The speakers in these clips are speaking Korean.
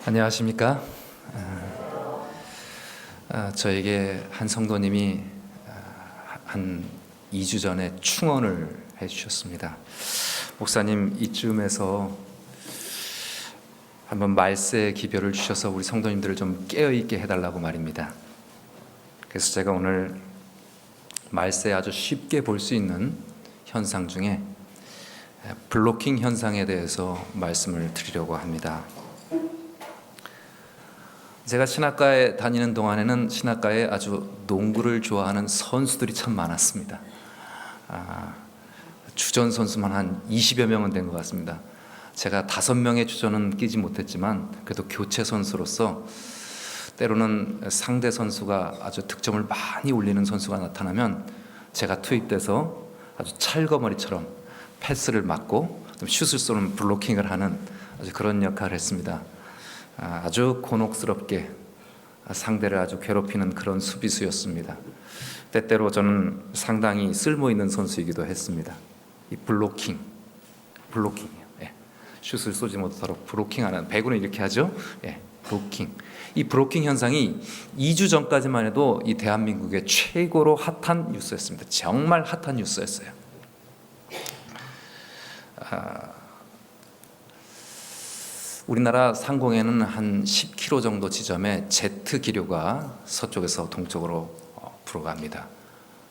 안녕하십니까? 저에게 한 성도님이 한 2주 전에 충언을 해주셨습니다. 목사님, 이쯤에서 한번 말세 기별을 주셔서 우리 성도님들을 좀 깨어있게 해달라고 말입니다. 그래서 제가 오늘 말세에 아주 쉽게 볼 수 있는 현상 중에 블로킹 현상에 대해서 말씀을 드리려고 합니다. 제가 신학과에 다니는 동안에는 신학과에 아주 농구를 좋아하는 선수들이 참 많았습니다. 주전 선수만 한 20여 명은 된 것 같습니다. 제가 5명의 주전은 끼지 못했지만 그래도 교체 선수로서 때로는 상대 선수가 아주 득점을 많이 올리는 선수가 나타나면 제가 투입돼서 아주 찰거머리처럼 패스를 막고 슛을 쏘는 블로킹을 하는 아주 그런 역할을 했습니다. 아주 곤혹스럽게 상대를 아주 괴롭히는 그런 수비수였습니다. 때때로 저는 상당히 쓸모있는 선수이기도 했습니다. 이 블로킹이요. 예. 슛을 쏘지 못하도록 블로킹하는, 배구는 이렇게 하죠. 예. 블로킹. 이 블로킹 현상이 2주 전까지만 해도 이 대한민국의 최고로 핫한 뉴스였습니다. 정말 핫한 뉴스였어요. 우리나라 상공에는 한 10km 정도 지점에 제트 기류가 서쪽에서 동쪽으로 불어갑니다.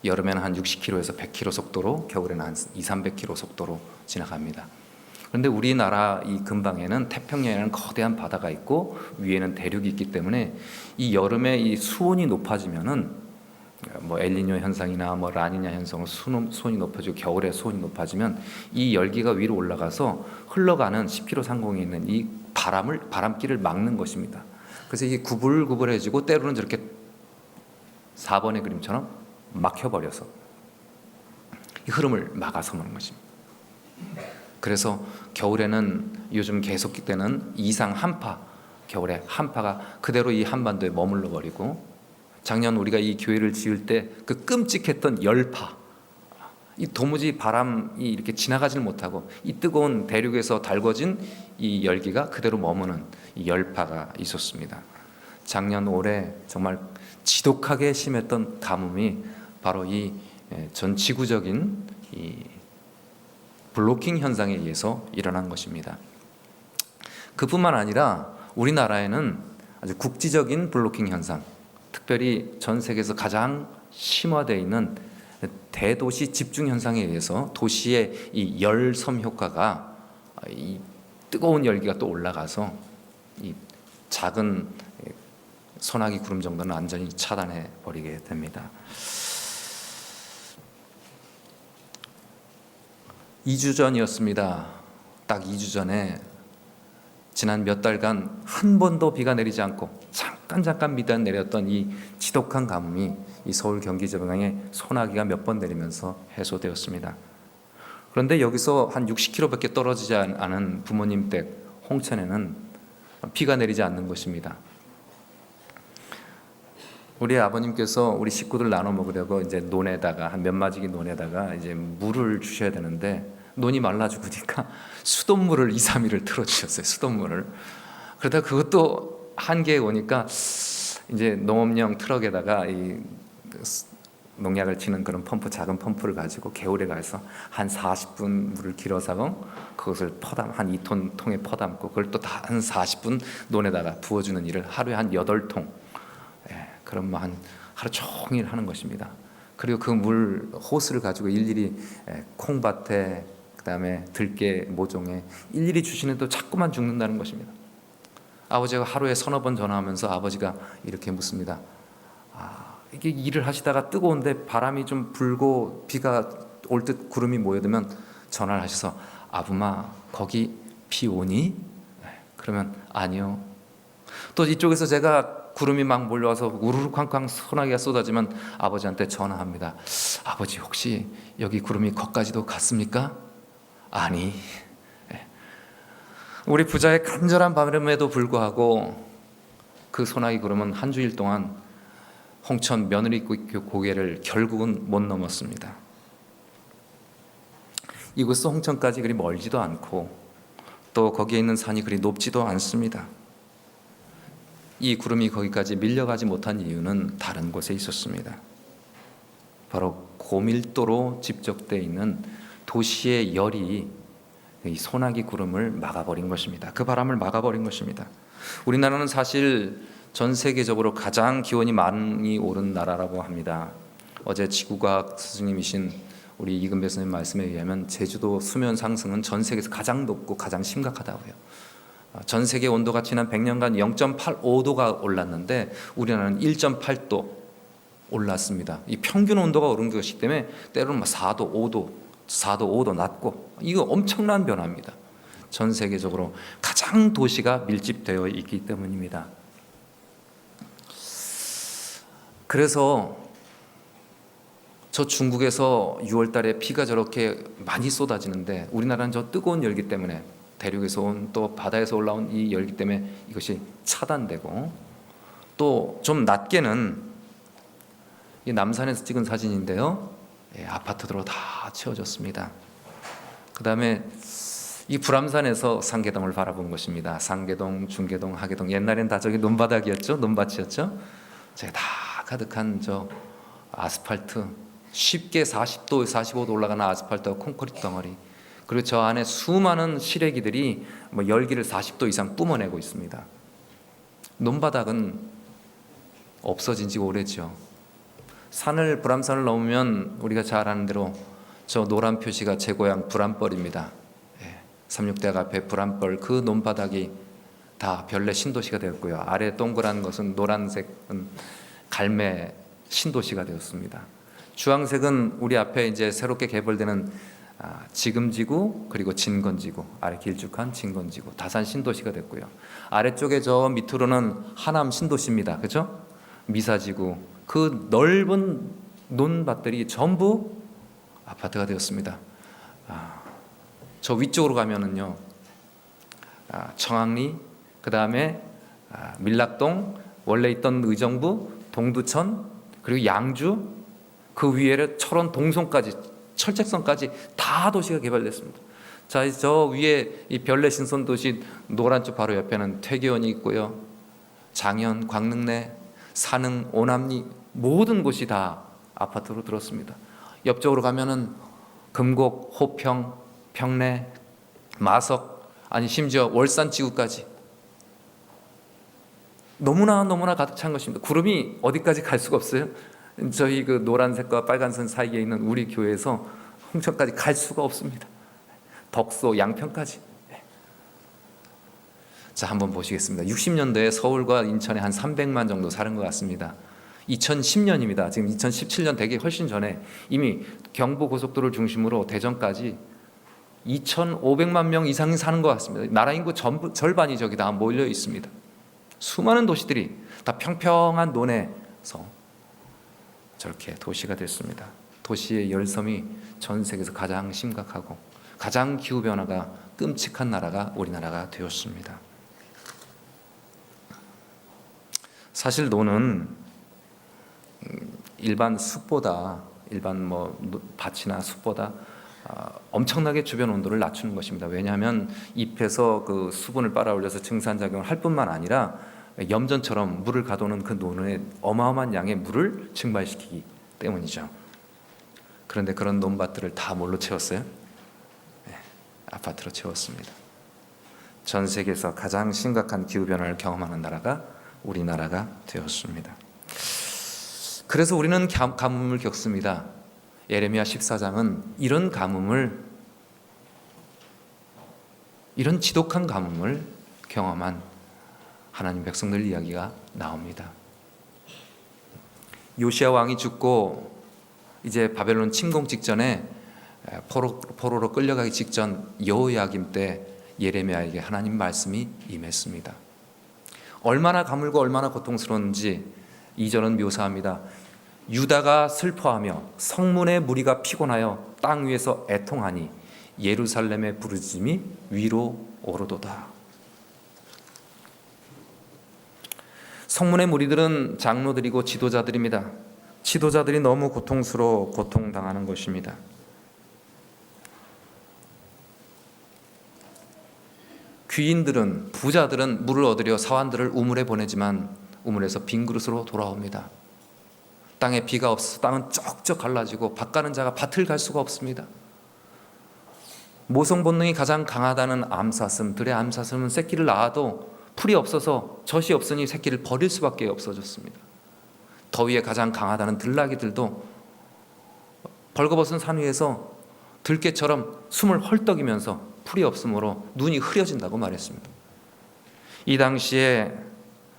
여름에는 한 60km에서 100km 속도로, 겨울에는 한 200-300km 속도로 지나갑니다. 그런데 우리나라 이 근방에는 태평양에는 거대한 바다가 있고 위에는 대륙이 있기 때문에 이 여름에 이 수온이 높아지면은 엘니뇨 현상이나 라니냐 현상으로 수온이 높아지고 겨울에 수온이 높아지면 이 열기가 위로 올라가서 흘러가는 10km 상공에 있는 이 바람길을 막는 것입니다. 그래서 이게 구불구불해지고 때로는 저렇게 4번의 그림처럼 막혀버려서 이 흐름을 막아서는 것입니다. 그래서 겨울에는 요즘 계속되는 이상 한파, 겨울에 한파가 그대로 이 한반도에 머물러 버리고, 작년 우리가 이 교회를 지을 때 그 끔찍했던 열파, 이 도무지 바람이 이렇게 지나가지를 못하고 이 뜨거운 대륙에서 달궈진 이 열기가 그대로 머무는 이 열파가 있었습니다. 작년 올해 정말 지독하게 심했던 가뭄이 바로 이 전 지구적인 이 블로킹 현상에 의해서 일어난 것입니다. 그뿐만 아니라 우리나라에는 아주 국지적인 블로킹 현상, 특별히 전 세계에서 가장 심화되어 있는 대도시 집중 현상에 의해서 도시의 이 열섬 효과가, 이 뜨거운 열기가 또 올라가서 이 작은 소나기 구름 정도는 완전히 차단해 버리게 됩니다. 2주 전이었습니다. 딱 2주 전에 지난 몇 달간 한 번도 비가 내리지 않고 잠깐 비가 내렸던 이 지독한 가뭄이 이 서울 경기 지방에 소나기가 몇 번 내리면서 해소되었습니다. 그런데 여기서 한 60km밖에 떨어지지 않은 부모님 댁 홍천에는 비가 내리지 않는 것입니다. 우리 아버님께서 우리 식구들 나눠 먹으려고 이제 논에다가 한 몇 마지기 논에다가 이제 물을 주셔야 되는데 논이 말라 죽으니까 수돗물을 2, 3일을 틀어주셨어요. 수돗물을. 그러다 그것도 한계에 오니까 이제 농업용 트럭에다가 이 농약을 치는 그런 펌프, 작은 펌프를 가지고 개울에 가서 한 40분 물을 길어서 그것을 한 2톤 통에 퍼담고 그걸 또 한 40분 논에다가 부어주는 일을 하루에 한 8통, 그럼 한 하루 종일 하는 것입니다. 그리고 그 물 호스를 가지고 일일이 콩밭에, 그다음에 들깨 모종에 일일이 주시는데도 자꾸만 죽는다는 것입니다. 아버지가 하루에 서너 번 전화하면서 아버지가 이렇게 묻습니다. 이게 일을 하시다가 뜨거운데 바람이 좀 불고 비가 올 듯 구름이 모여들면 전화를 하셔서 아부마 거기 비 오니? 그러면 아니요. 또 이쪽에서 제가 구름이 막 몰려와서 우르르 쾅쾅 소나기가 쏟아지면 아버지한테 전화합니다. 아버지 혹시 여기 구름이 거기까지도 갔습니까? 아니. 우리 부자의 간절한 바람에도 불구하고 그 소나기 구름은 한 주일 동안 홍천 며느리 고개를 결국은 못 넘었습니다. 이곳은 홍천까지 그리 멀지도 않고 또 거기에 있는 산이 그리 높지도 않습니다. 이 구름이 거기까지 밀려가지 못한 이유는 다른 곳에 있었습니다. 바로 고밀도로 집적되어 있는 도시의 열이 이 소나기 구름을 막아버린 것입니다. 그 바람을 막아버린 것입니다. 우리나라는 사실 전 세계적으로 가장 기온이 많이 오른 나라라고 합니다. 어제 지구과학 스승님이신 우리 이근배 선생님 말씀에 의하면 제주도 수면 상승은 전 세계에서 가장 높고 가장 심각하다고요. 전 세계 온도가 지난 100년간 0.85도가 올랐는데 우리나라는 1.8도 올랐습니다. 이 평균 온도가 오른 것이기 때문에 때로는 4도, 5도, 4도, 5도 낮고 이거 엄청난 변화입니다. 전 세계적으로 가장 도시가 밀집되어 있기 때문입니다. 그래서 저 중국에서 6월 달에 비가 저렇게 많이 쏟아지는데 우리나라는 저 뜨거운 열기 때문에 대륙에서 온 또 바다에서 올라온 이 열기 때문에 이것이 차단되고 또 좀 낮게는 이 남산에서 찍은 사진인데요. 아파트로 다 채워졌습니다. 그 다음에 이 불암산에서 상계동을 바라본 것입니다. 상계동, 중계동, 하계동 옛날엔 다 저기 논바닥이었죠. 논밭이었죠. 제가 다 가득한 저 아스팔트 쉽게 40도, 45도 올라가는 아스팔트와 콘크리트 덩어리 그리고 저 안에 수많은 시래기들이 열기를 40도 이상 뿜어내고 있습니다. 논바닥은 없어진 지 오래죠. 불암산을 넘으면 우리가 잘 아는 대로 저 노란 표시가 제 고향 불암벌입니다. 삼육대학 앞에 불암벌 그 논바닥이 다 별내 신도시가 되었고요. 아래 동그란 것은 노란색은 갈매 신도시가 되었습니다. 주황색은 우리 앞에 이제 새롭게 개발되는 지금지구 그리고 진건지구 아래 길쭉한 진건지구 다산 신도시가 됐고요. 아래쪽에 저 밑으로는 하남 신도시입니다. 그죠? 미사지구 그 넓은 논밭들이 전부 아파트가 되었습니다. 저 위쪽으로 가면은요 청학리 그 다음에 밀락동 원래 있던 의정부 동두천 그리고 양주 그 위에 철원 동성까지 철책선까지 다 도시가 개발됐습니다. 자, 저 위에 이 별내 신선 도시 노란 쪽 바로 옆에는 퇴계원이 있고요. 장현, 광릉내, 산흥, 오남리 모든 곳이 다 아파트로 들었습니다. 옆쪽으로 가면은 금곡, 호평, 평내, 마석 아니 심지어 월산지구까지 너무나 가득 찬 것입니다. 구름이 어디까지 갈 수가 없어요. 저희 그 노란색과 빨간색 사이에 있는 우리 교회에서 홍천까지 갈 수가 없습니다. 덕소, 양평까지. 자, 한번 보시겠습니다. 60년대에 서울과 인천에 한 300만 정도 사는 것 같습니다. 2010년입니다. 지금 2017년 되기 훨씬 전에 이미 경부고속도로를 중심으로 대전까지 2,500만 명 이상이 사는 것 같습니다. 나라 인구 절반이 저기 다 몰려 있습니다. 수많은 도시들이 다 평평한 논에서 저렇게 도시가 됐습니다. 도시의 열섬이 전 세계에서 가장 심각하고 가장 기후변화가 끔찍한 나라가 우리나라가 되었습니다. 사실 논은 일반 숲보다 일반 밭이나 숲보다 엄청나게 주변 온도를 낮추는 것입니다. 왜냐하면 잎에서 그 수분을 빨아올려서 증산작용을 할 뿐만 아니라 염전처럼 물을 가둬놓은 그 논에 어마어마한 양의 물을 증발시키기 때문이죠. 그런데 그런 논밭들을 다 뭘로 채웠어요? 아파트로 채웠습니다. 전 세계에서 가장 심각한 기후변화를 경험하는 나라가 우리나라가 되었습니다. 그래서 우리는 가뭄을 겪습니다. 예레미야 14장은 이런 지독한 가뭄을 경험한 하나님 백성들 이야기가 나옵니다. 요시야 왕이 죽고 이제 바벨론 침공 직전에 포로로 끌려가기 직전 여호야김 때 예레미야에게 하나님 말씀이 임했습니다. 얼마나 가물고 얼마나 고통스러운지 2절은 묘사합니다. 유다가 슬퍼하며 성문의 무리가 피곤하여 땅 위에서 애통하니 예루살렘의 부르짖음이 위로 오르도다. 성문의 무리들은 장로들이고 지도자들입니다. 지도자들이 너무 고통스러워 고통당하는 것입니다. 귀인들은, 부자들은 물을 얻으려 사환들을 우물에 보내지만 우물에서 빈 그릇으로 돌아옵니다. 땅에 비가 없어서 땅은 쩍쩍 갈라지고 밭 가는 자가 밭을 갈 수가 없습니다. 모성 본능이 가장 강하다는 암사슴, 들의 암사슴은 새끼를 낳아도 풀이 없어서 젖이 없으니 새끼를 버릴 수밖에 없어졌습니다. 더위에 가장 강하다는 들나귀들도 벌거벗은 산 위에서 들깨처럼 숨을 헐떡이면서 풀이 없으므로 눈이 흐려진다고 말했습니다. 이 당시에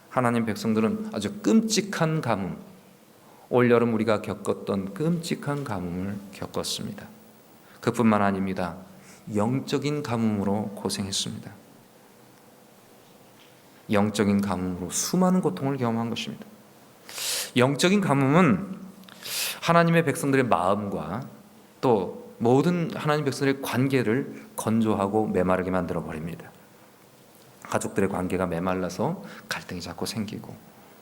하나님 백성들은 아주 끔찍한 가뭄, 올여름 우리가 겪었던 끔찍한 가뭄을 겪었습니다. 그뿐만 아닙니다. 영적인 가뭄으로 고생했습니다. 영적인 가뭄으로 수많은 고통을 경험한 것입니다. 영적인 가뭄은 하나님의 백성들의 마음과 또 모든 하나님 백성들의 관계를 건조하고 메마르게 만들어 버립니다. 가족들의 관계가 메말라서 갈등이 자꾸 생기고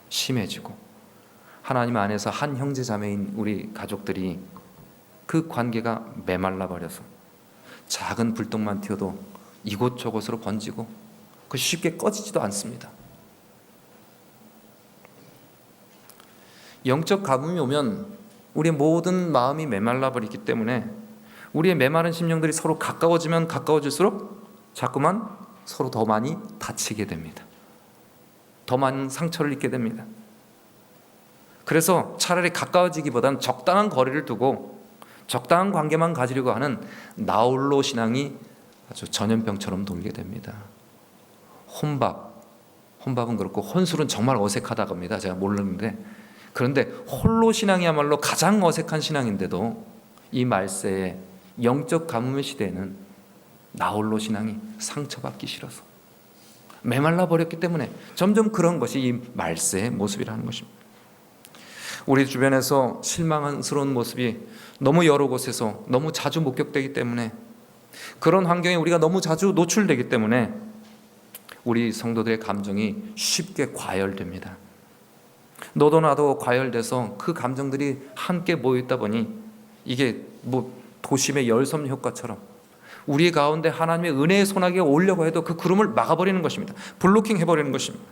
심해지고, 하나님 안에서 한 형제 자매인 우리 가족들이 그 관계가 메말라 버려서 작은 불똥만 튀어도 이곳저곳으로 번지고 그 쉽게 꺼지지도 않습니다. 영적 가뭄이 오면 우리의 모든 마음이 메말라 버리기 때문에 우리의 메마른 심령들이 서로 가까워지면 가까워질수록 자꾸만 서로 더 많이 다치게 됩니다. 더 많은 상처를 입게 됩니다. 그래서 차라리 가까워지기보다는 적당한 거리를 두고 적당한 관계만 가지려고 하는 나홀로 신앙이 아주 전염병처럼 돌게 됩니다. 혼밥은 그렇고 혼술은 정말 어색하다고 합니다. 제가 모르는데, 그런데 홀로 신앙이야말로 가장 어색한 신앙인데도 이 말세에 영적 가뭄의 시대에는 나홀로 신앙이 상처받기 싫어서 메말라 버렸기 때문에 점점 그런 것이 이 말세의 모습이라는 것입니다. 우리 주변에서 실망스러운 모습이 너무 여러 곳에서 너무 자주 목격되기 때문에, 그런 환경에 우리가 너무 자주 노출되기 때문에 우리 성도들의 감정이 쉽게 과열됩니다. 너도 나도 과열돼서 그 감정들이 함께 모여있다 보니 이게 도심의 열섬 효과처럼 우리 가운데 하나님의 은혜의 소나기가 오려고 해도 그 구름을 막아버리는 것입니다. 블로킹 해버리는 것입니다.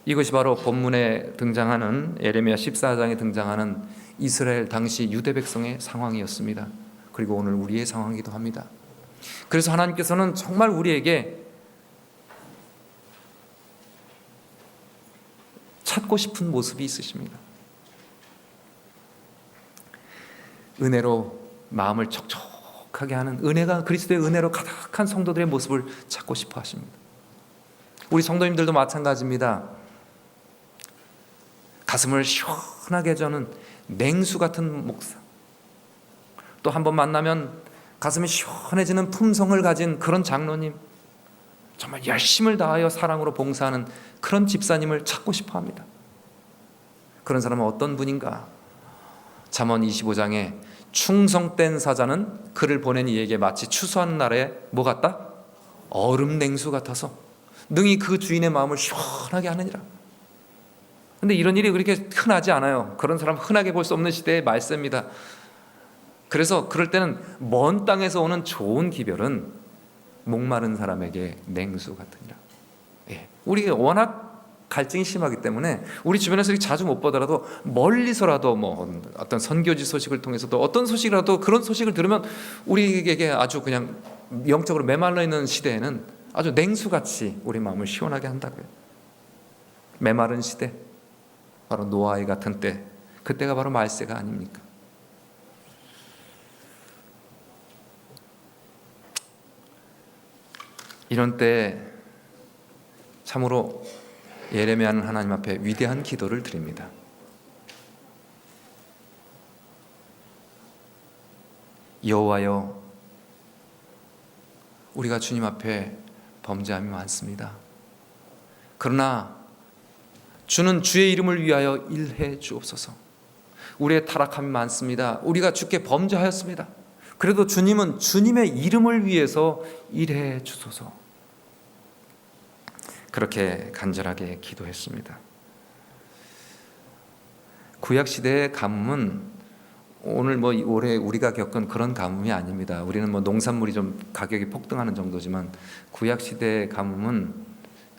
이것이 바로 본문에 등장하는 예레미야 14장에 등장하는 이스라엘 당시 유대 백성의 상황이었습니다. 그리고 오늘 우리의 상황이기도 합니다. 그래서 하나님께서는 정말 우리에게 찾고 싶은 모습이 있으십니다. 은혜로 마음을 촉촉하게 하는, 은혜가 그리스도의 은혜로 가득한 성도들의 모습을 찾고 싶어 하십니다. 우리 성도님들도 마찬가지입니다. 가슴을 시원하게 해주는 냉수 같은 목사, 또 한 번 만나면 가슴이 시원해지는 품성을 가진 그런 장로님, 정말 열심을 다하여 사랑으로 봉사하는 그런 집사님을 찾고 싶어 합니다. 그런 사람은 어떤 분인가? 잠언 25장에 충성된 사자는 그를 보낸 이에게 마치 추수하는 날에 뭐 같다? 얼음 냉수 같아서 능히 그 주인의 마음을 시원하게 하느니라. 근데 이런 일이 그렇게 흔하지 않아요. 그런 사람 흔하게 볼 수 없는 시대의 말세입니다. 그래서 그럴 때는 먼 땅에서 오는 좋은 기별은 목마른 사람에게 냉수 같으니라. 우리가 워낙 갈증이 심하기 때문에 우리 주변에서 자주 못 보더라도 멀리서라도 어떤 선교지 소식을 통해서도 어떤 소식이라도 그런 소식을 들으면 우리에게 아주 그냥 영적으로 메말라 있는 시대에는 아주 냉수같이 우리 마음을 시원하게 한다고요. 메마른 시대, 바로 노아의 같은 때, 그때가 바로 말세가 아닙니까? 이런 때 참으로 예레미야는 하나님 앞에 위대한 기도를 드립니다. 여호와여, 우리가 주님 앞에 범죄함이 많습니다. 그러나 주는 주의 이름을 위하여 일해 주옵소서. 우리의 타락함이 많습니다. 우리가 주께 범죄하였습니다. 그래도 주님은 주님의 이름을 위해서 일해 주소서. 그렇게 간절하게 기도했습니다. 구약시대의 가뭄은 오늘 뭐 올해 우리가 겪은 그런 가뭄이 아닙니다. 우리는 뭐 농산물이 좀 가격이 폭등하는 정도지만 구약 시대의 가뭄은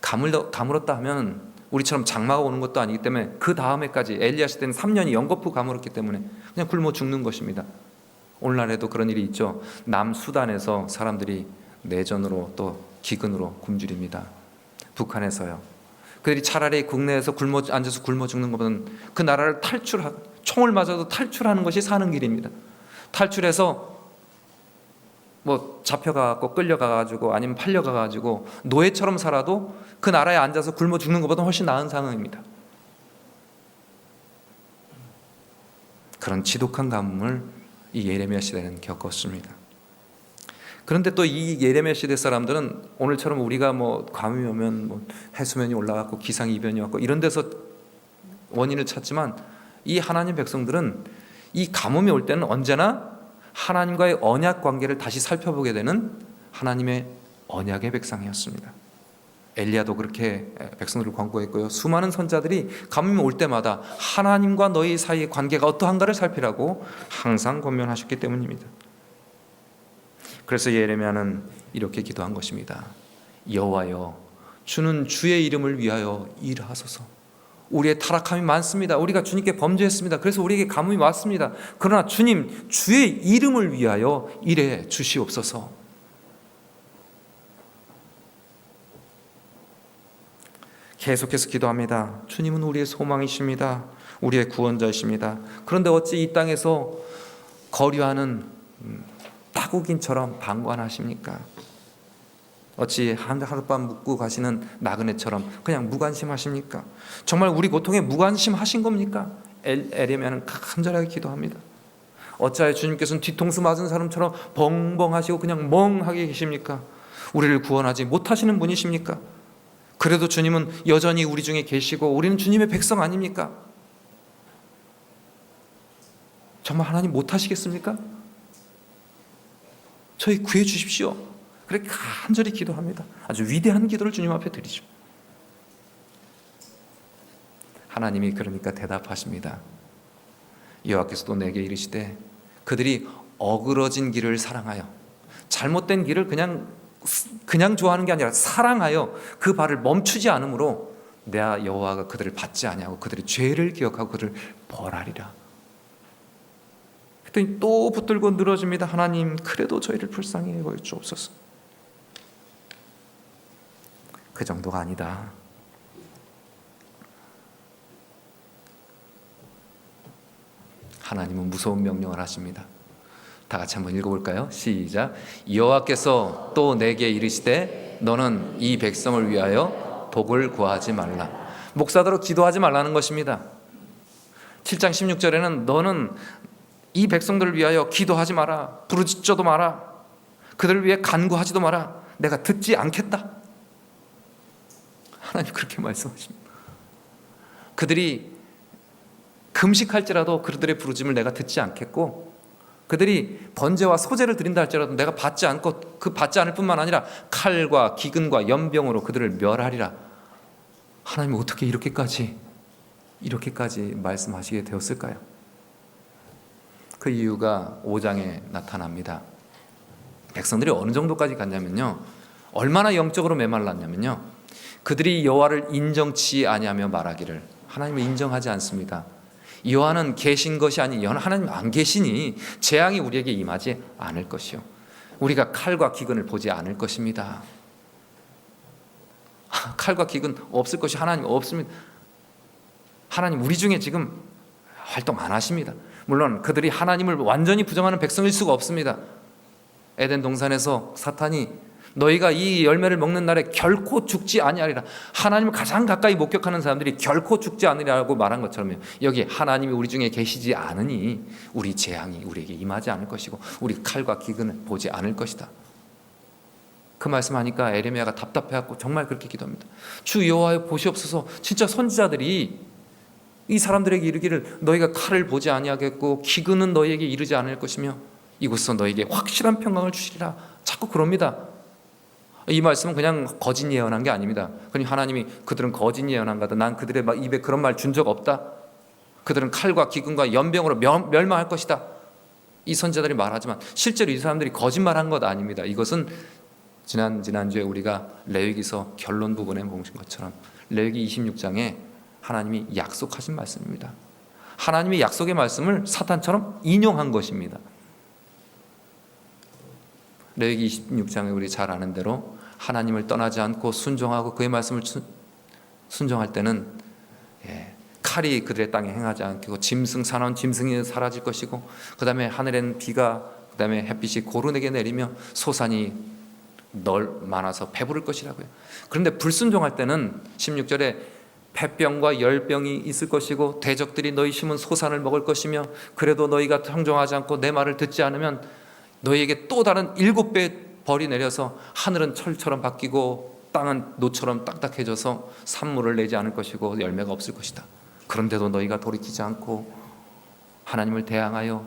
가물었다 하면 우리처럼 장마가 오는 것도 아니기 때문에 그 다음에까지 엘리야 시대는 3년이 연거푸 가물었기 때문에 그냥 굶어 죽는 것입니다. 오늘날에도 그런 일이 있죠. 남수단에서 사람들이 내전으로 또 기근으로 굶주립니다. 북한에서요. 그들이 차라리 국내에서 앉아서 굶어 죽는 것보다는 그 나라를 총을 맞아도 탈출하는 것이 사는 길입니다. 탈출해서 뭐 잡혀가고 끌려가가지고 아니면 팔려가가지고 노예처럼 살아도 그 나라에 앉아서 굶어 죽는 것보다 훨씬 나은 상황입니다. 그런 지독한 가뭄을 이 예레미야 시대는 겪었습니다. 그런데 또 이 예레미야 시대 사람들은 오늘처럼 우리가 뭐 가뭄이 오면 뭐 해수면이 올라갔고 기상이변이 왔고 이런 데서 원인을 찾지만 이 하나님 백성들은 이 가뭄이 올 때는 언제나 하나님과의 언약 관계를 다시 살펴보게 되는 하나님의 언약의 백성이었습니다. 엘리야도 그렇게 백성들을 권고했고요. 수많은 선자들이 가뭄이 올 때마다 하나님과 너희 사이의 관계가 어떠한가를 살피라고 항상 권면하셨기 때문입니다. 그래서 예레미야는 이렇게 기도한 것입니다. 여호와여, 주는 주의 이름을 위하여 일하소서. 우리의 타락함이 많습니다. 우리가 주님께 범죄했습니다. 그래서 우리에게 가뭄이 왔습니다. 그러나 주님, 주의 이름을 위하여 일해 주시옵소서. 계속해서 기도합니다. 주님은 우리의 소망이십니다. 우리의 구원자이십니다. 그런데 어찌 이 땅에서 거류하는 타국인처럼 방관하십니까? 어찌 하룻밤 묵고 가시는 나그네처럼 그냥 무관심하십니까? 정말 우리 고통에 무관심하신 겁니까? 에레미야는 간절하게 기도합니다. 어찌하여 주님께서는 뒤통수 맞은 사람처럼 벙벙하시고 그냥 멍하게 계십니까? 우리를 구원하지 못하시는 분이십니까? 그래도 주님은 여전히 우리 중에 계시고 우리는 주님의 백성 아닙니까? 정말 하나님 못하시겠습니까? 저희 구해 주십시오. 그렇게 간절히 기도합니다. 아주 위대한 기도를 주님 앞에 드리죠. 하나님이 그러니까 대답하십니다. 여호와께서도 내게 이르시되 그들이 어그러진 길을 사랑하여 잘못된 길을 그냥 좋아하는 게 아니라 사랑하여 그 발을 멈추지 않으므로 내가 여호와가 그들을 받지 아니하고 그들의 죄를 기억하고 그들을 벌하리라. 그랬더니 또 붙들고 늘어집니다. 하나님, 그래도 저희를 불쌍히 여겨 주옵소서. 그 정도가 아니다. 하나님은 무서운 명령을 하십니다. 다 같이 한번 읽어볼까요? 시작. 여호와께서 또 내게 이르시되 너는 이 백성을 위하여 복을 구하지 말라. 목사대로 기도하지 말라는 것입니다. 7장 16절에는 너는 이 백성들을 위하여 기도하지 마라. 부르짖어도 마라. 그들을 위해 간구하지도 마라. 내가 듣지 않겠다. 하나님 그렇게 말씀하십니다. 그들이 금식할지라도 그들의 부르짖음을 내가 듣지 않겠고 그들이 번제와 소제를 드린다 할지라도 내가 받지 않고 그 받지 않을 뿐만 아니라 칼과 기근과 연병으로 그들을 멸하리라. 하나님 어떻게 이렇게까지 말씀하시게 되었을까요? 그 이유가 5장에 나타납니다. 백성들이 어느 정도까지 갔냐면요, 얼마나 영적으로 메말랐냐면요, 그들이 여호와를 인정치 아니하며 말하기를, 하나님을 인정하지 않습니다. 여호와는 계신 것이 아니 하나님 안 계시니 재앙이 우리에게 임하지 않을 것이요 우리가 칼과 기근을 보지 않을 것입니다. 칼과 기근 없을 것이 하나님 없습니다. 하나님 우리 중에 지금 활동 안 하십니다. 물론 그들이 하나님을 완전히 부정하는 백성일 수가 없습니다. 에덴 동산에서 사탄이 너희가 이 열매를 먹는 날에 결코 죽지 아니하리라. 하나님을 가장 가까이 목격하는 사람들이 결코 죽지 않으리라고 말한 것처럼 여기 하나님이 우리 중에 계시지 않으니 우리 재앙이 우리에게 임하지 않을 것이고 우리 칼과 기근을 보지 않을 것이다. 그 말씀하니까 에레미야가 답답해갖고 정말 그렇게 기도합니다. 주 여호와여 보시옵소서. 진짜 선지자들이 이 사람들에게 이르기를 너희가 칼을 보지 아니하겠고 기근은 너희에게 이르지 않을 것이며 이곳에서 너희에게 확실한 평강을 주시리라. 자꾸 그럽니다. 이 말씀은 그냥 거짓 예언한 게 아닙니다. 그러니 하나님이 그들은 거짓 예언한가다. 난 그들의 입에 그런 말 준 적 없다. 그들은 칼과 기근과 연병으로 멸망할 것이다. 이 선지자들이 말하지만 실제로 이 사람들이 거짓말한 것 아닙니다. 이것은 지난주에 우리가 레위기서 결론 부분에 보신 것처럼 레위기 26장에 하나님이 약속하신 말씀입니다. 하나님의 약속의 말씀을 사탄처럼 인용한 것입니다. 레위기 26장에 우리 잘 아는 대로 하나님을 떠나지 않고 순종하고 그의 말씀을 순종할 때는 칼이 그들의 땅에 행하지 않고 사나운 짐승이 사라질 것이고, 그 다음에 하늘에는 비가, 그 다음에 햇빛이 고르게 내리며 소산이 많아서 배부를 것이라고요. 그런데 불순종할 때는 16절에 폐병과 열병이 있을 것이고 대적들이 너희 심은 소산을 먹을 것이며, 그래도 너희가 청종하지 않고 내 말을 듣지 않으면 너희에게 또 다른 7배의 벌이 내려서 하늘은 철처럼 바뀌고 땅은 노처럼 딱딱해져서 산물을 내지 않을 것이고 열매가 없을 것이다. 그런데도 너희가 돌이키지 않고 하나님을 대항하여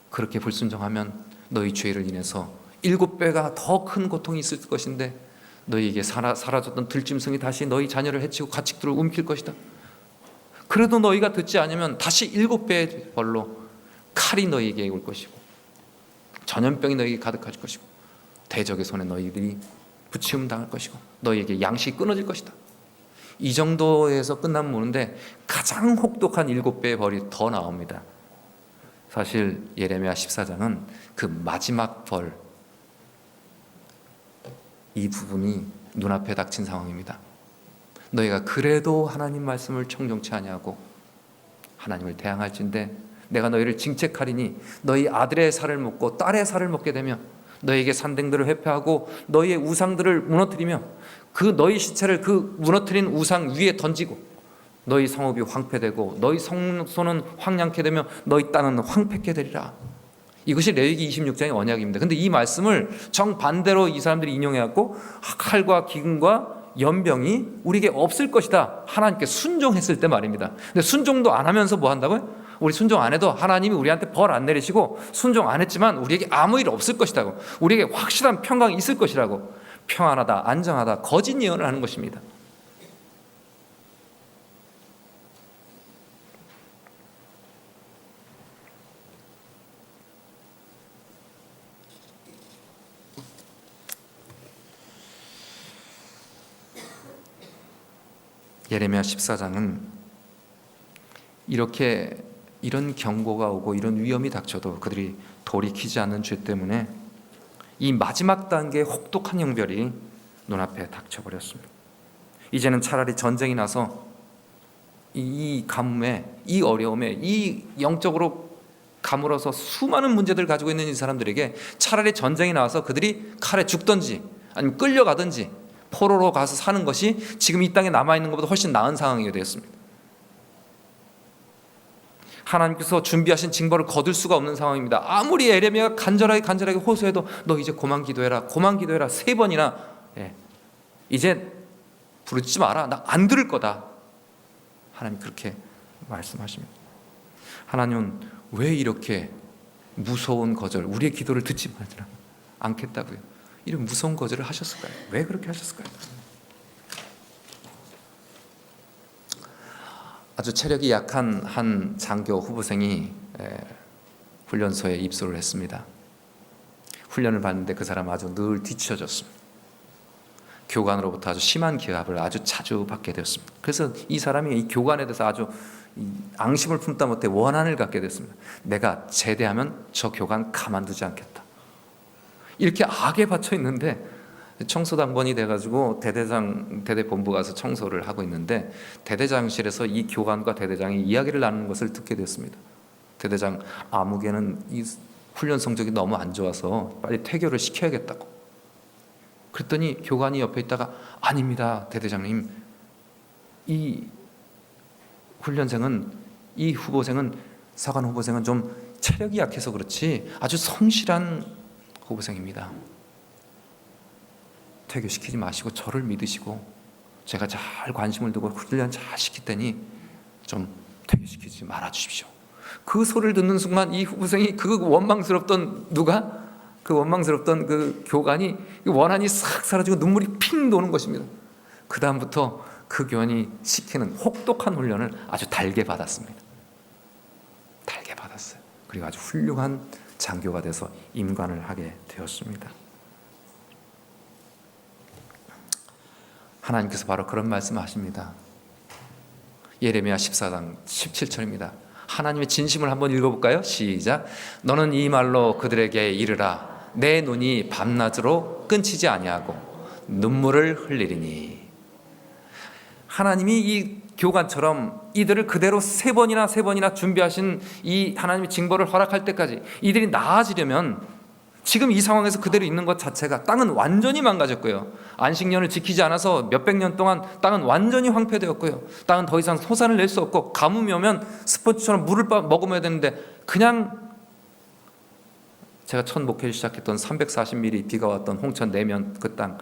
그렇게 불순종하면 너희 죄를 인해서 7배가 더 큰 고통이 있을 것인데 너희에게 사라졌던 들짐승이 다시 너희 자녀를 해치고 가축들을 움킬 것이다. 그래도 너희가 듣지 않으면 다시 7배의 벌로 칼이 너희에게 올 것이고 전염병이 너희에게 가득할 것이고 대적의 손에 너희들이 부치움 당할 것이고 너희에게 양식이 끊어질 것이다. 이 정도에서 끝나면 모르는데 가장 혹독한 7배의 벌이 더 나옵니다. 사실 예레미야 14장은 그 마지막 벌, 이 부분이 눈앞에 닥친 상황입니다. 너희가 그래도 하나님 말씀을 청종치 아니하고 하나님을 대항할진대 내가 너희를 징책하리니 너희 아들의 살을 먹고 딸의 살을 먹게 되며 너희에게 산댕들을 회폐하고 너희의 우상들을 무너뜨리며 그 너희 시체를 그 무너뜨린 우상 위에 던지고 너희 성읍이 황폐되고 너희 성소는 황량케 되며 너희 땅은 황폐케 되리라. 이것이 레위기 26장의 언약입니다. 근데 이 말씀을 정반대로 이 사람들이 인용해갖고 칼과 기근과 연병이 우리에게 없을 것이다, 하나님께 순종했을 때 말입니다. 근데 순종도 안 하면서 뭐 한다고요? 우리 순종 안 해도 하나님이 우리한테 벌 안 내리시고, 순종 안 했지만 우리에게 아무 일 없을 것이라고, 우리에게 확실한 평강이 있을 것이라고, 평안하다, 안정하다, 거짓 예언을 하는 것입니다. 예레미야 14장은 이런 경고가 오고 이런 위험이 닥쳐도 그들이 돌이키지 않는 죄 때문에 이 마지막 단계의 혹독한 형벌이 눈앞에 닥쳐버렸습니다. 이제는 차라리 전쟁이 나서 이 가뭄에, 이 어려움에, 이 영적으로 가물어서 수많은 문제들을 가지고 있는 이 사람들에게 차라리 전쟁이 나와서 그들이 칼에 죽든지 아니면 끌려가든지 포로로 가서 사는 것이 지금 이 땅에 남아있는 것보다 훨씬 나은 상황이 되었습니다. 하나님께서 준비하신 징벌을 거둘 수가 없는 상황입니다. 아무리 예레미야가 간절하게 호소해도 너 이제 고만 기도해라 3번이나 이제 부르짖지 마라, 나 안 들을 거다. 하나님 그렇게 말씀하십니다. 하나님은 왜 이렇게 무서운 거절, 우리의 기도를 듣지 않겠다고요? 이런 무서운 거절을 하셨을까요? 왜 그렇게 하셨을까요? 아주 체력이 약한 한 장교 후보생이 훈련소에 입소를 했습니다. 훈련을 받는데 그 사람 아주 늘 뒤처졌습니다. 교관으로부터 아주 심한 기합을 아주 자주 받게 되었습니다. 그래서 이 사람이 이 교관에 대해서 아주 앙심을 품다 못해 원한을 갖게 됐습니다. 내가 제대하면 저 교관 가만두지 않겠다. 이렇게 악에 받쳐 있는데 청소당번이 돼가지고 대대본부 가서 청소를 하고 있는데 대대장실에서 이 교관과 대대장이 이야기를 나누는 것을 듣게 됐습니다. 대대장, 아무개는 이 훈련 성적이 너무 안 좋아서 빨리 퇴교를 시켜야겠다고. 그랬더니 교관이 옆에 있다가 아닙니다, 대대장님. 이 훈련생은, 이 후보생은, 사관 후보생은 좀 체력이 약해서 그렇지 아주 성실한 후보생입니다. 퇴교시키지 마시고 저를 믿으시고 제가 잘 관심을 두고 훈련 잘 시킬 테니 좀 퇴교시키지 말아 주십시오. 그 소리를 듣는 순간 이 후보생이 그 원망스럽던 그 교관이 원한이 싹 사라지고 눈물이 핑 도는 것입니다. 그 다음부터 그 교관이 시키는 혹독한 훈련을 아주 달게 받았습니다. 달게 받았어요. 그리고 아주 훌륭한 장교가 돼서 임관을 하게 되었습니다. 하나님께서 바로 그런 말씀하십니다. 예레미야 14장 17절입니다. 하나님의 진심을 한번 읽어볼까요? 시작. 너는 이 말로 그들에게 이르라. 내 눈이 밤낮으로 끊치지 아니하고 눈물을 흘리리니. 하나님이 이 교관처럼 이들을 그대로 세 번이나 준비하신 이 하나님의 징벌을 허락할 때까지 이들이 나아지려면 지금 이 상황에서 그대로 있는 것 자체가 땅은 완전히 망가졌고요. 안식년을 지키지 않아서 몇백 년 동안 땅은 완전히 황폐되었고요. 땅은 더 이상 소산을 낼 수 없고 가뭄이 오면 스펀지처럼 물을 머금어야 되는데 그냥 제가 첫 목회를 시작했던 340mm 비가 왔던 홍천 내면 그 땅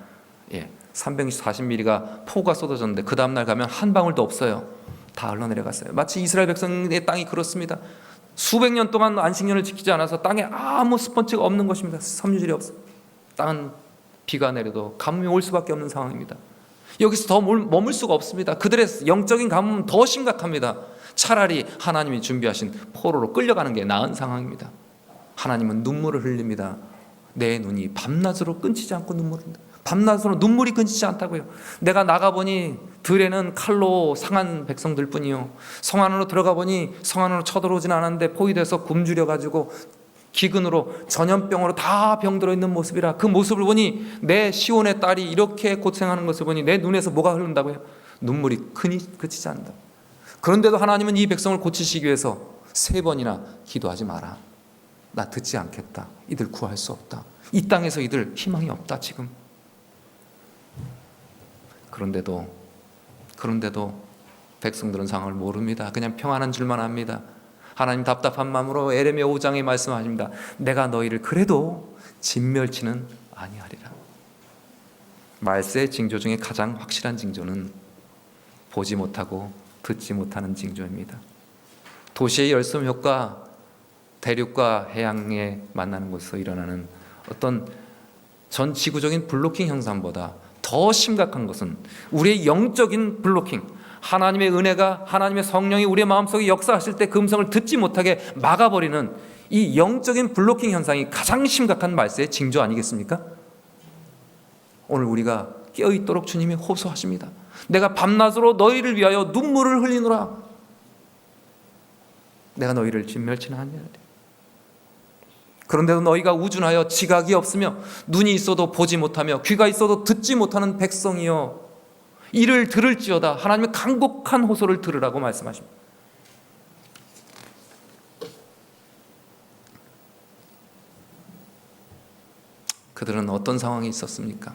340mm가 폭우가 쏟아졌는데 그 다음날 가면 한 방울도 없어요. 다 흘러내려갔어요. 마치 이스라엘 백성의 땅이 그렇습니다. 수백 년 동안 안식년을 지키지 않아서 땅에 아무 스펀지가 없는 것입니다. 섬유질이 없어요. 땅은 비가 내려도 가뭄이 올 수밖에 없는 상황입니다. 여기서 더 머물 수가 없습니다. 그들의 영적인 가뭄은 더 심각합니다. 차라리 하나님이 준비하신 포로로 끌려가는 게 나은 상황입니다. 하나님은 눈물을 흘립니다. 내 눈이 밤낮으로 끊치지 않고 눈물을 흘린다. 밤낮으로 눈물이 끊치지 않다고요. 내가 나가보니 들에는 칼로 상한 백성들 뿐이요, 성 안으로 들어가 보니 성 안으로 쳐들어오진 않았는데 포위돼서 굶주려가지고 기근으로 전염병으로 다 병들어 있는 모습이라. 그 모습을 보니 내 시온의 딸이 이렇게 고생하는 것을 보니 내 눈에서 뭐가 흐른다고요? 눈물이 그치지 않는다. 그런데도 하나님은 이 백성을 고치시기 위해서 세 번이나 기도하지 마라. 나 듣지 않겠다. 이들 구할 수 없다. 이 땅에서 이들 희망이 없다 지금. 그런데도 백성들은 상황을 모릅니다. 그냥 평안한 줄만 압니다. 하나님 답답한 마음으로 예레미야 5장에 말씀하십니다. 내가 너희를 그래도 진멸치는 아니하리라. 말세의 징조 중에 가장 확실한 징조는 보지 못하고 듣지 못하는 징조입니다. 도시의 열섬 효과, 대륙과 해양에 만나는 곳에서 일어나는 어떤 전 지구적인 블로킹 현상보다 더 심각한 것은 우리의 영적인 블로킹, 하나님의 은혜가, 하나님의 성령이 우리의 마음속에 역사하실 때 그 음성을 듣지 못하게 막아버리는 이 영적인 블로킹 현상이 가장 심각한 말세의 징조 아니겠습니까? 오늘 우리가 깨어있도록 주님이 호소하십니다. 내가 밤낮으로 너희를 위하여 눈물을 흘리노라. 내가 너희를 진멸치는 아니하리라. 그런데도 너희가 우준하여 지각이 없으며 눈이 있어도 보지 못하며 귀가 있어도 듣지 못하는 백성이여, 이를 들을지어다. 하나님의 간곡한 호소를 들으라고 말씀하십니다. 그들은 어떤 상황이 있었습니까?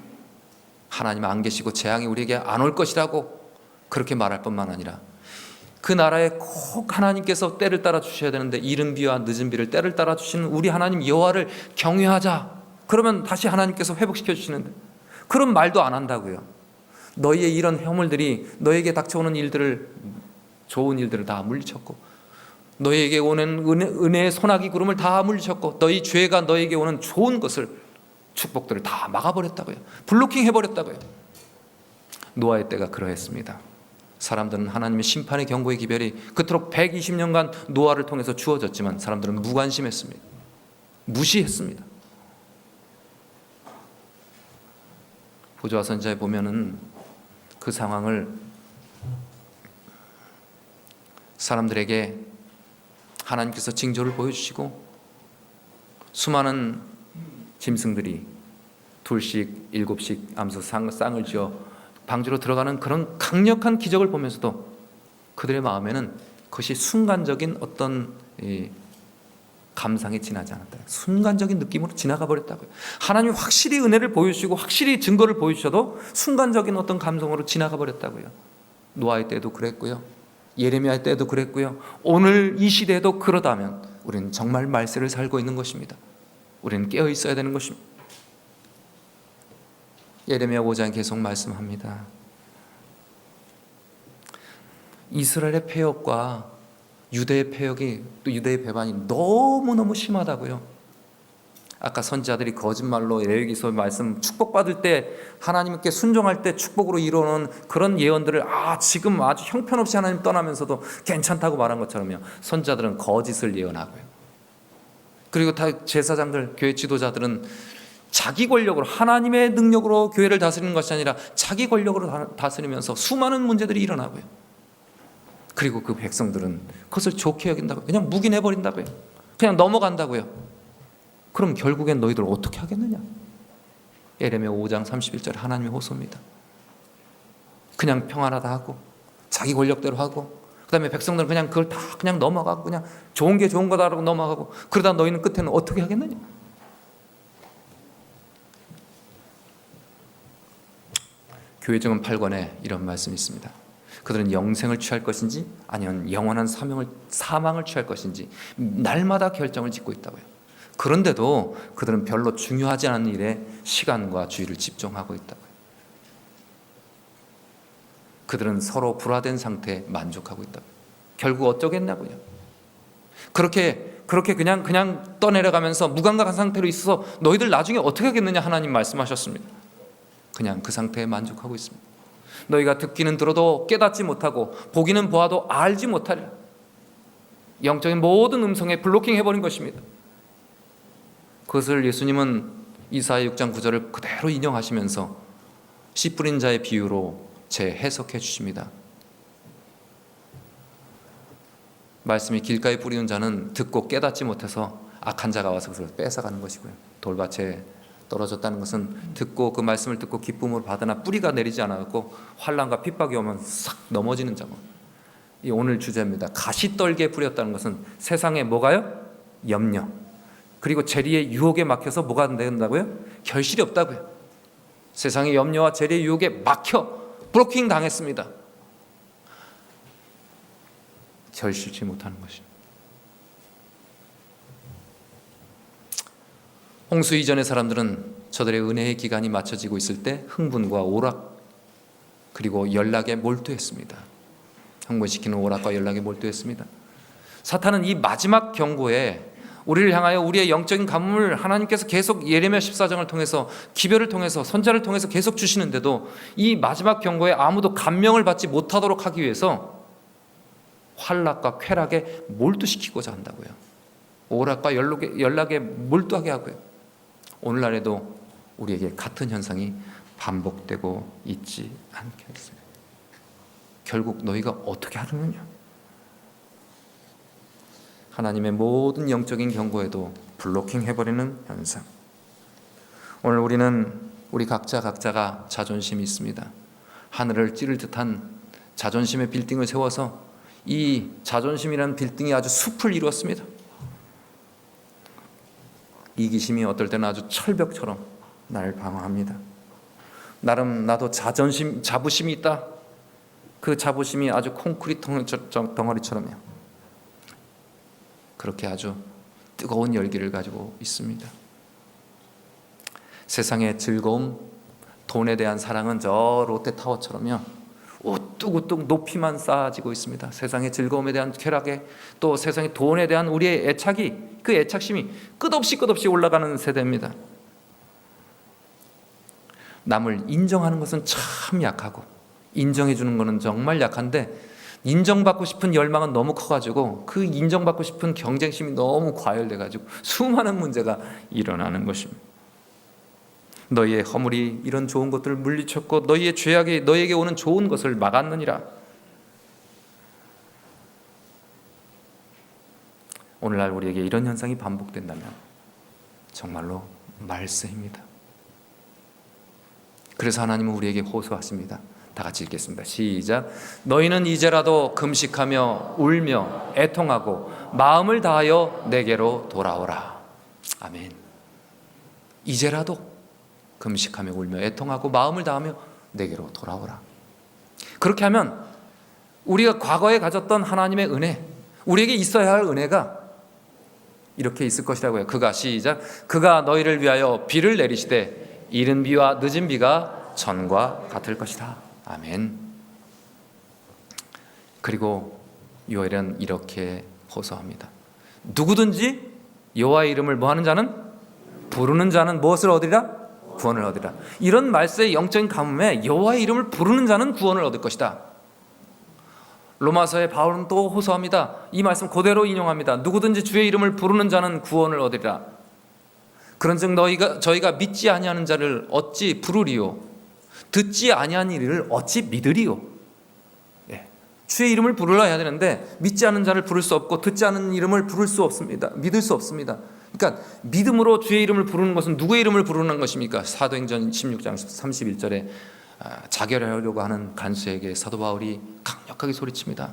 하나님 안 계시고 재앙이 우리에게 안 올 것이라고 그렇게 말할 뿐만 아니라 그 나라에 꼭 하나님께서 때를 따라 주셔야 되는데 이른 비와 늦은 비를 때를 따라 주시는 우리 하나님 여호와를 경외하자. 그러면 다시 하나님께서 회복시켜 주시는데 그런 말도 안 한다고요. 너희의 이런 허물들이 너희에게 닥쳐오는 일들을, 좋은 일들을 다 물리쳤고 너희에게 오는 은혜의 소나기 구름을 다 물리쳤고 너희 죄가 너희에게 오는 좋은 것을, 축복들을 다 막아버렸다고요. 블로킹 해버렸다고요. 노아의 때가 그러했습니다. 사람들은 하나님의 심판의 경고의 기별이 그토록 120년간 노아를 통해서 주어졌지만 사람들은 무관심했습니다. 무시했습니다. 보조와 선지자에 보면은 그 상황을 사람들에게 하나님께서 징조를 보여주시고 수많은 짐승들이 둘씩 일곱씩 암소 쌍을 지어 방주로 들어가는 그런 강력한 기적을 보면서도 그들의 마음에는 그것이 순간적인 어떤 감상에 지나지 않았다. 순간적인 느낌으로 지나가 버렸다고요. 하나님이 확실히 은혜를 보여주시고 확실히 증거를 보여주셔도 순간적인 어떤 감성으로 지나가 버렸다고요. 노아의 때도 그랬고요, 예레미야의 때도 그랬고요, 오늘 이 시대에도 그러다면 우리는 정말 말세를 살고 있는 것입니다. 우리는 깨어 있어야 되는 것입니다. 예레미야 5장 계속 말씀합니다. 이스라엘의 패역과 유대의 패역이, 또 유대의 배반이 너무너무 심하다고요. 아까 선지자들이 거짓말로 레위기서 말씀 축복받을 때 하나님께 순종할 때 축복으로 이루어놓은 그런 예언들을 지금 아주 형편없이 하나님 떠나면서도 괜찮다고 말한 것처럼요, 선지자들은 거짓을 예언하고요. 그리고 다 제사장들, 교회 지도자들은 자기 권력으로, 하나님의 능력으로 교회를 다스리는 것이 아니라 자기 권력으로 다스리면서 수많은 문제들이 일어나고요. 그리고 그 백성들은 그것을 좋게 여긴다고요. 그냥 묵인해버린다고요. 그냥 넘어간다고요. 그럼 결국엔 너희들 어떻게 하겠느냐? 예레미야 5장 31절에 하나님의 호소입니다. 그냥 평안하다 하고 자기 권력대로 하고, 그 다음에 백성들은 그냥 그걸 다 그냥 넘어가고, 그냥 좋은 게 좋은 거다라고 넘어가고, 그러다 너희는 끝에는 어떻게 하겠느냐? 교회증은 8권에 이런 말씀이 있습니다. 그들은 영생을 취할 것인지 아니면 영원한 사망을 취할 것인지 날마다 결정을 짓고 있다고요. 그런데도 그들은 별로 중요하지 않은 일에 시간과 주의를 집중하고 있다고요. 그들은 서로 불화된 상태에 만족하고 있다고요. 결국 어쩌겠냐고요. 그렇게 그냥 떠내려가면서 무감각한 상태로 있어서 너희들 나중에 어떻게 하겠느냐 하나님 말씀하셨습니다. 그냥 그 상태에 만족하고 있습니다. 너희가 듣기는 들어도 깨닫지 못하고 보기는 보아도 알지 못하리라. 영적인 모든 음성에 블로킹 해버린 것입니다. 그것을 예수님은 이사야 6장 9절을 그대로 인용하시면서 씨 뿌린 자의 비유로 재해석해 주십니다. 말씀이 길가에 뿌리는 자는 듣고 깨닫지 못해서 악한 자가 와서 그것을 뺏어가는 것이고요. 돌밭에 떨어졌다는 것은 듣고 그 말씀을 듣고 기쁨으로 받으나 뿌리가 내리지 않았고 환난과 핍박이 오면 싹 넘어지는 자고. 이 오늘 주제입니다. 가시떨기에 뿌렸다는 것은 세상에 뭐가요? 염려. 그리고 재리의 유혹에 막혀서 뭐가 된다고요? 결실이 없다고요. 세상의 염려와 재리의 유혹에 막혀 브로킹 당했습니다. 결실치 못하는 것입니다. 홍수 이전의 사람들은 저들의 은혜의 기간이 맞춰지고 있을 때 흥분과 오락 그리고 연락에 몰두했습니다. 흥분시키는 오락과 연락에 몰두했습니다. 사탄은 이 마지막 경고에 우리를 향하여 우리의 영적인 가뭄을 하나님께서 계속 예레미야 14장을 통해서 기별을 통해서 선자를 통해서 계속 주시는데도 이 마지막 경고에 아무도 감명을 받지 못하도록 하기 위해서 환락과 쾌락에 몰두시키고자 한다고요. 오락과 연락에 몰두하게 하고요. 오늘날에도 우리에게 같은 현상이 반복되고 있지 않겠습니까? 결국 너희가 어떻게 하느냐? 하나님의 모든 영적인 경고에도 블로킹 해버리는 현상. 오늘 우리 각자가 자존심이 있습니다. 하늘을 찌를 듯한 자존심의 빌딩을 세워서 이 자존심이라는 빌딩이 아주 숲을 이루었습니다. 이기심이 어떨 때는 아주 철벽처럼 나를 방어합니다. 나름 나도 자부심이 있다. 그 자부심이 아주 콘크리트 덩어리처럼요. 그렇게 아주 뜨거운 열기를 가지고 있습니다. 세상의 즐거움, 돈에 대한 사랑은 저 롯데타워처럼요. 우뚝우뚝 높이만 쌓아지고 있습니다. 세상의 즐거움에 대한 쾌락에, 또 세상의 돈에 대한 우리의 애착이, 그 애착심이 끝없이 올라가는 세대입니다. 남을 인정하는 것은 참 약하고 인정해 주는 것은 정말 약한데, 인정받고 싶은 열망은 너무 커가지고 그 인정받고 싶은 경쟁심이 너무 과열돼가지고 수많은 문제가 일어나는 것입니다. 너희의 허물이 이런 좋은 것들을 물리쳤고 너희의 죄악이 너희에게 오는 좋은 것을 막았느니라. 오늘날 우리에게 이런 현상이 반복된다면 정말로 말세입니다. 그래서 하나님은 우리에게 호소하십니다. 다 같이 읽겠습니다. 시작. 너희는 이제라도 금식하며 울며 애통하고 마음을 다하여 내게로 돌아오라. 아멘. 이제라도 금식하며 울며 애통하고 마음을 다하며 내게로 돌아오라. 그렇게 하면 우리가 과거에 가졌던 하나님의 은혜, 우리에게 있어야 할 은혜가 이렇게 있을 것이라고요. 그가 시작. 그가 너희를 위하여 비를 내리시되 이른 비와 늦은 비가 전과 같을 것이다. 아멘. 그리고 요엘은 이렇게 호소합니다. 누구든지 여호와의 이름을 뭐하는 자는, 부르는 자는 무엇을 얻으리라? 구원을 얻으리라. 이런 말세의 영적인 가뭄에 여호와의 이름을 부르는 자는 구원을 얻을 것이다. 로마서에 바울은 또 호소합니다. 이 말씀 그대로 인용합니다. 누구든지 주의 이름을 부르는 자는 구원을 얻으리라. 그런즉 저희가 믿지 아니하는 자를 어찌 부르리요? 듣지 아니한 이를 어찌 믿으리요? 주의 이름을 부르라 해야 되는데 믿지 않은 자를 부를 수 없고 듣지 않은 이름을 부를 수 없습니다. 믿을 수 없습니다. 그러니까 믿음으로 주의 이름을 부르는 것은 누구의 이름을 부르는 것입니까? 사도행전 16장 31절에 자결하려고 하는 간수에게 사도 바울이 강력하게 소리칩니다.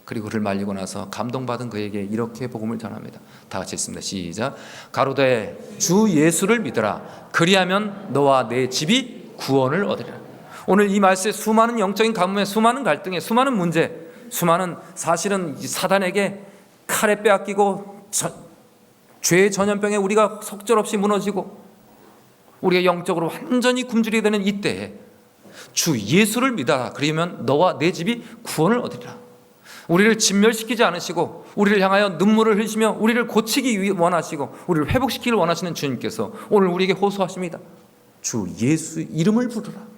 그리고 그를 말리고 나서 감동받은 그에게 이렇게 복음을 전합니다. 다 같이 읽습니다. 시작. 가로되 주 예수를 믿으라. 그리하면 너와 내 집이 구원을 얻으리라. 오늘 이 말씀에 수많은 영적인 가뭄에 수많은 갈등에 수많은 문제, 수많은 사실은 사단에게 칼에 빼앗기고 죄의 전염병에 우리가 속절없이 무너지고 우리가 영적으로 완전히 굶주리게 되는 이때에 주 예수를 믿어라. 그러면 너와 내 집이 구원을 얻으리라. 우리를 진멸시키지 않으시고 우리를 향하여 눈물을 흘리시며 우리를 고치기 원하시고 우리를 회복시키기를 원하시는 주님께서 오늘 우리에게 호소하십니다. 주 예수 이름을 부르라.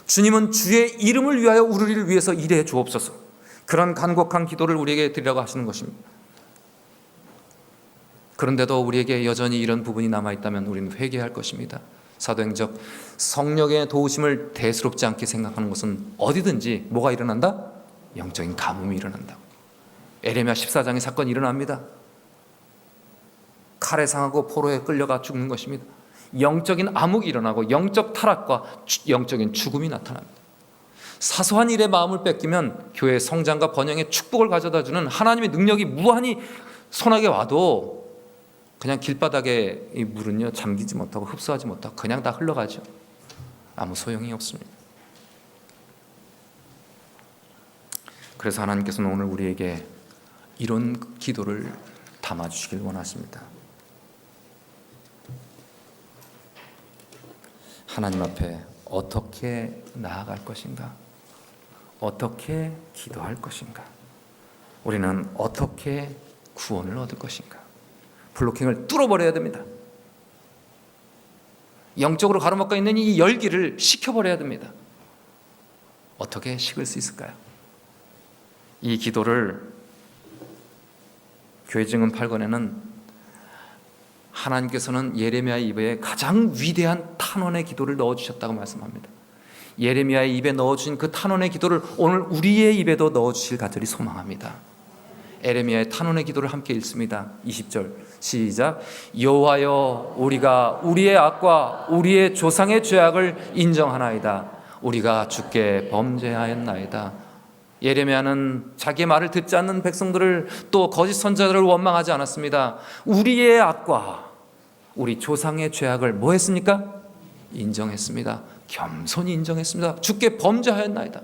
주님은 주의 이름을 위하여 우리를 위해서 일해 주옵소서. 그런 간곡한 기도를 우리에게 드리라고 하시는 것입니다. 그런데도 우리에게 여전히 이런 부분이 남아있다면 우리는 회개할 것입니다. 사도행적 성령의 도우심을 대수롭지 않게 생각하는 것은 어디든지 뭐가 일어난다? 영적인 가뭄이 일어난다고. 에레미야 14장의 사건이 일어납니다. 칼에 상하고 포로에 끌려가 죽는 것입니다. 영적인 암흑이 일어나고 영적 타락과 영적인 죽음이 나타납니다. 사소한 일에 마음을 뺏기면 교회의 성장과 번영의 축복을 가져다주는 하나님의 능력이 무한히 손아게 와도 그냥 길바닥에 이 물은요 잠기지 못하고 흡수하지 못하고 그냥 다 흘러가죠. 아무 소용이 없습니다. 그래서 하나님께서는 오늘 우리에게 이런 기도를 담아주시길 원하십니다. 하나님 앞에 어떻게 나아갈 것인가? 어떻게 기도할 것인가? 우리는 어떻게 구원을 얻을 것인가? 블로킹을 뚫어버려야 됩니다. 영적으로 가로막고 있는 이 열기를 식혀버려야 됩니다. 어떻게 식을 수 있을까요? 이 기도를 교회 증언 8권에는 하나님께서는 예레미야의 입에 가장 위대한 탄원의 기도를 넣어주셨다고 말씀합니다. 예레미야의 입에 넣어주신 그 탄원의 기도를 오늘 우리의 입에도 넣어주실 가들이 소망합니다. 예레미야의 탄원의 기도를 함께 읽습니다. 20절 시작. 여호와여 우리가 우리의 악과 우리의 조상의 죄악을 인정하나이다. 우리가 주께 범죄하였나이다. 예레미야는 자기의 말을 듣지 않는 백성들을 또 거짓 선자들을 원망하지 않았습니다. 우리의 악과 우리 조상의 죄악을 뭐 했습니까? 인정했습니다. 겸손히 인정했습니다. 주께 범죄하였나이다.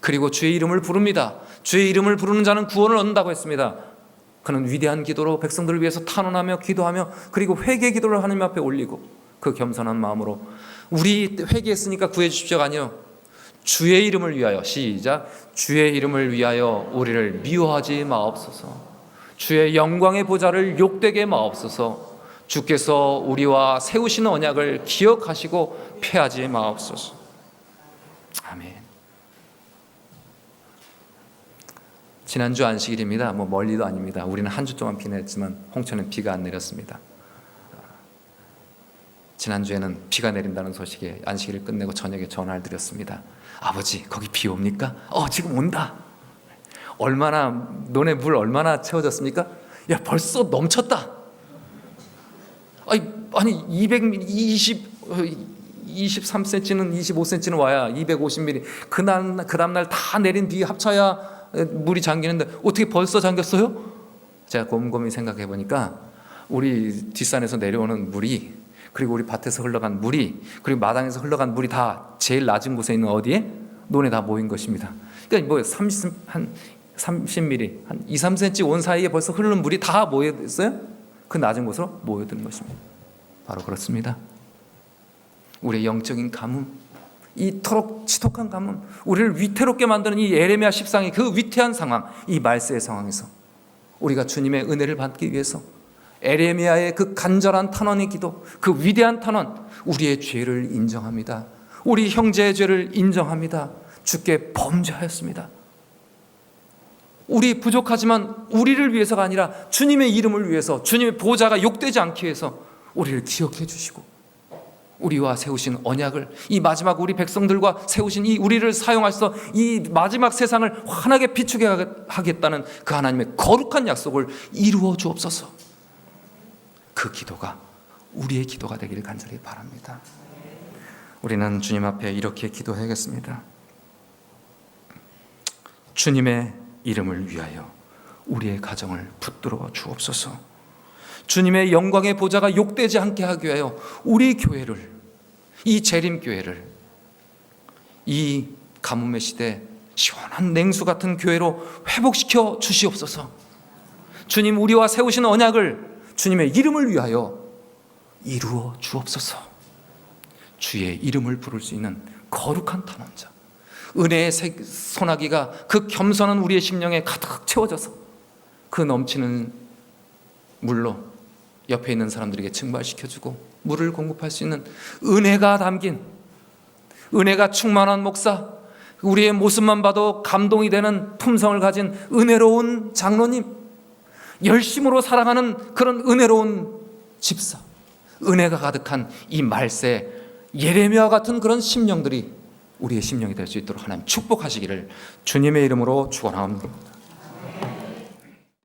그리고 주의 이름을 부릅니다. 주의 이름을 부르는 자는 구원을 얻는다고 했습니다. 그는 위대한 기도로 백성들을 위해서 탄원하며 기도하며 그리고 회개 기도를 하나님 앞에 올리고 그 겸손한 마음으로 우리 회개했으니까 구해 주십시오가 아니요 주의 이름을 위하여 시작. 주의 이름을 위하여 우리를 미워하지 마옵소서. 주의 영광의 보좌를 욕되게 마옵소서. 주께서 우리와 세우신 언약을 기억하시고 패하지 마옵소서. 아멘. 지난주 안식일입니다. 멀리도 아닙니다. 우리는 한 주 동안 비 내렸지만 홍천은 비가 안 내렸습니다. 지난주에는 비가 내린다는 소식에 안식일을 끝내고 저녁에 전화를 드렸습니다. 아버지 거기 비 옵니까? 지금 온다. 얼마나 논에 물 얼마나 채워졌습니까? 야 벌써 넘쳤다. 아니 23cm는 25cm는 와야 250mm 그 다음날 다 내린 비 합쳐야 물이 잠기는데 어떻게 벌써 잠겼어요? 제가 곰곰이 생각해 보니까 우리 뒷산에서 내려오는 물이 그리고 우리 밭에서 흘러간 물이 그리고 마당에서 흘러간 물이 다 제일 낮은 곳에 있는 어디에? 논에 다 모인 것입니다. 그러니까 한 30mm, 한 2, 3cm 온 사이에 벌써 흐르는 물이 다 모여있어요? 그 낮은 곳으로 모여드는 것입니다. 바로 그렇습니다. 우리의 영적인 가뭄, 이토록 지독한 가뭄, 우리를 위태롭게 만드는 이 예레미야 10장의 그 위태한 상황, 이 말세의 상황에서 우리가 주님의 은혜를 받기 위해서 예레미야의 그 간절한 탄원의 기도, 그 위대한 탄원, 우리의 죄를 인정합니다. 우리 형제의 죄를 인정합니다. 주께 범죄하였습니다. 우리 부족하지만 우리를 위해서가 아니라 주님의 이름을 위해서, 주님의 보좌가 욕되지 않기 위해서 우리를 기억해 주시고 우리와 세우신 언약을, 이 마지막 우리 백성들과 세우신 이 우리를 사용하셔서 이 마지막 세상을 환하게 비추게 하겠다는 그 하나님의 거룩한 약속을 이루어 주옵소서. 그 기도가 우리의 기도가 되기를 간절히 바랍니다. 우리는 주님 앞에 이렇게 기도해야겠습니다. 주님의 이름을 위하여 우리의 가정을 붙들어 주옵소서. 주님의 영광의 보좌가 욕되지 않게 하기 위하여 우리 교회를, 이 재림교회를 이 가뭄의 시대 시원한 냉수 같은 교회로 회복시켜 주시옵소서. 주님, 우리와 세우신 언약을 주님의 이름을 위하여 이루어 주옵소서. 주의 이름을 부를 수 있는 거룩한 탐험자, 은혜의 소나기가 그 겸손한 우리의 심령에 가득 채워져서 그 넘치는 물로 옆에 있는 사람들에게 증발시켜주고 물을 공급할 수 있는 은혜가 담긴, 은혜가 충만한 목사, 우리의 모습만 봐도 감동이 되는 품성을 가진 은혜로운 장로님, 열심으로 살아가는 그런 은혜로운 집사, 은혜가 가득한 이 말세 예레미야 같은 그런 심령들이 우리의 심령이 될 수 있도록 하나님 축복하시기를 주님의 이름으로 축원합니다.